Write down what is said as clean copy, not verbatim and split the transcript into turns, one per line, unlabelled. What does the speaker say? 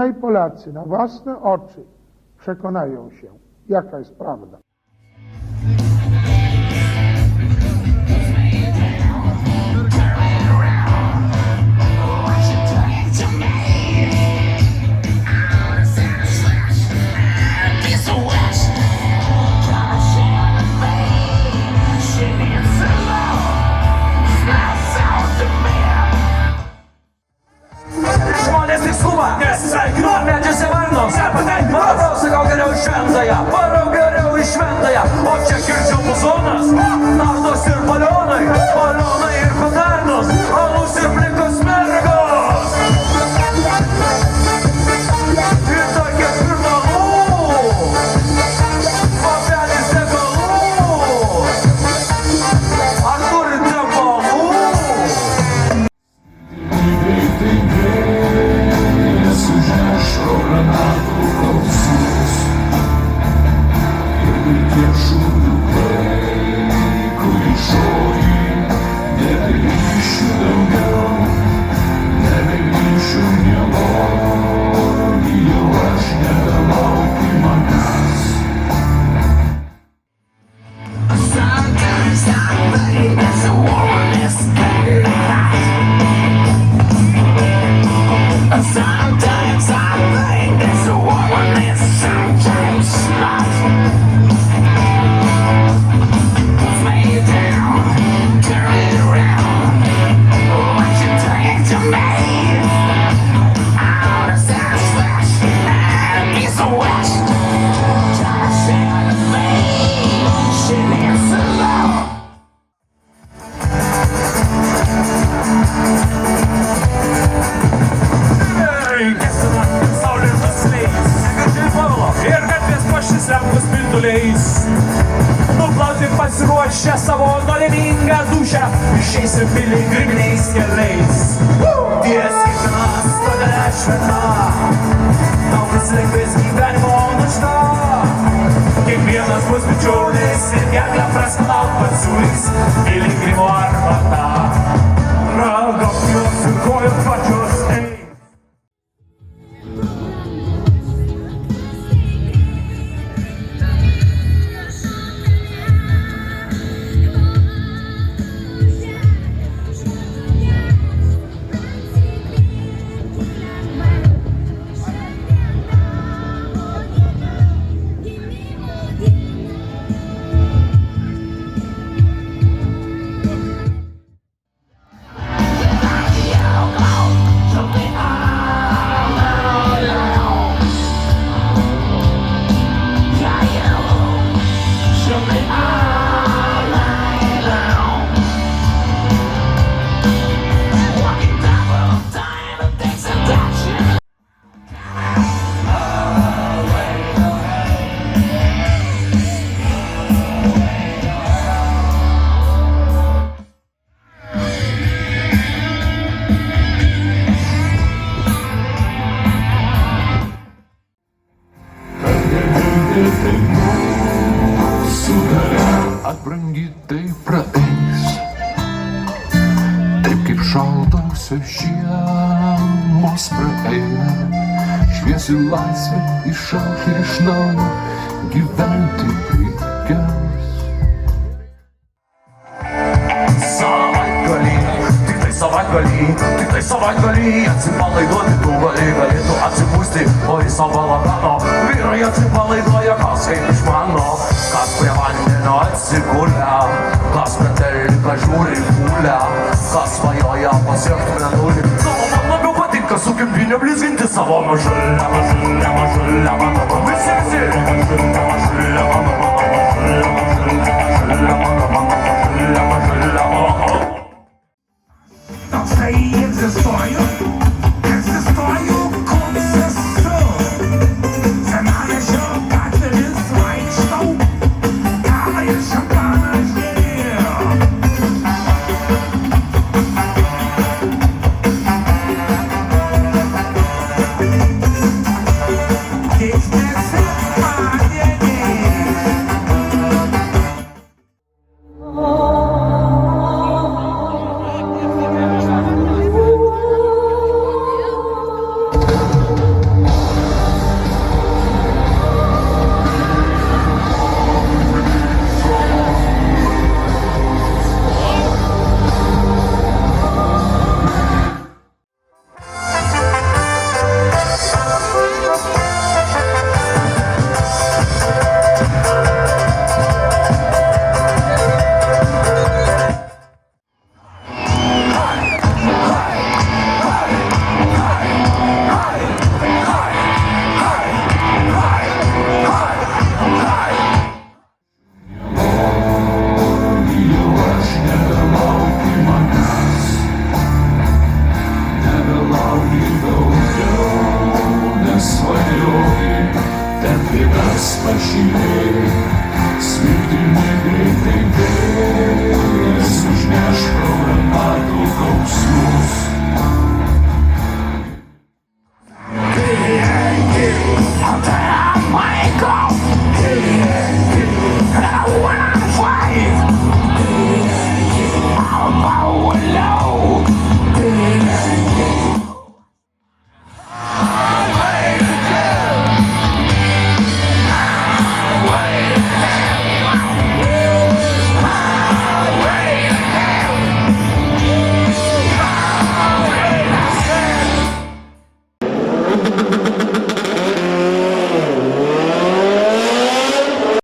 niechaj Polacy na własne oczy przekonają się, jaka jest prawda.
Varau geriau iš šventąją, o čia girdžiu muzonas, nardos ir balionai ir patarnos, alus ir plikos mergos. Ir dar kiek pirmalų, papelis degalų, ar turite balų?
Sometimes I think there's a woman is sometimes not. Lay it down, turn it around. What you doing to me? Out of satisfaction and piece of west. Try to share the pain. She needs to love. Ir gatvės pašislenkus spinduliais nuplauti pasiruošę savo nuodėmingą dūšią išeisim piligriminiais keliais ties kiekvienas stotelė šventa tau prislengvės gyvenimo našta kiekvienas bus bičiulis ir gerklę praskalaut pasiūlys piligrimo arbatą ragok juos ir kojos pačios
Atbrangi tai praeis, taip kaip šaltosios žiemos praeina, šviesi laisvė išauš ir iš naujo gyventi reikės.
Tik tai savaitgalį atsipalaiduoti tu galėtų atsipūsti, o į savo balagano vyrai atsipalaiduoja, kas kaip išmano, kas prie vandenio atsigulę, kas prie teliką žiūri kūlę, kas svajoja pasiekti mėnulį. Savo man labiau patinka su kempinė blizginti savo mažulę, visi.
Toksai egzistuoju koks esu. Senamiesčio gatvėmis vaikštau, kavą ir šampaną geriu. Tik nesekmadieniais.
Dievas pažymė, smirtimi greitai bėga.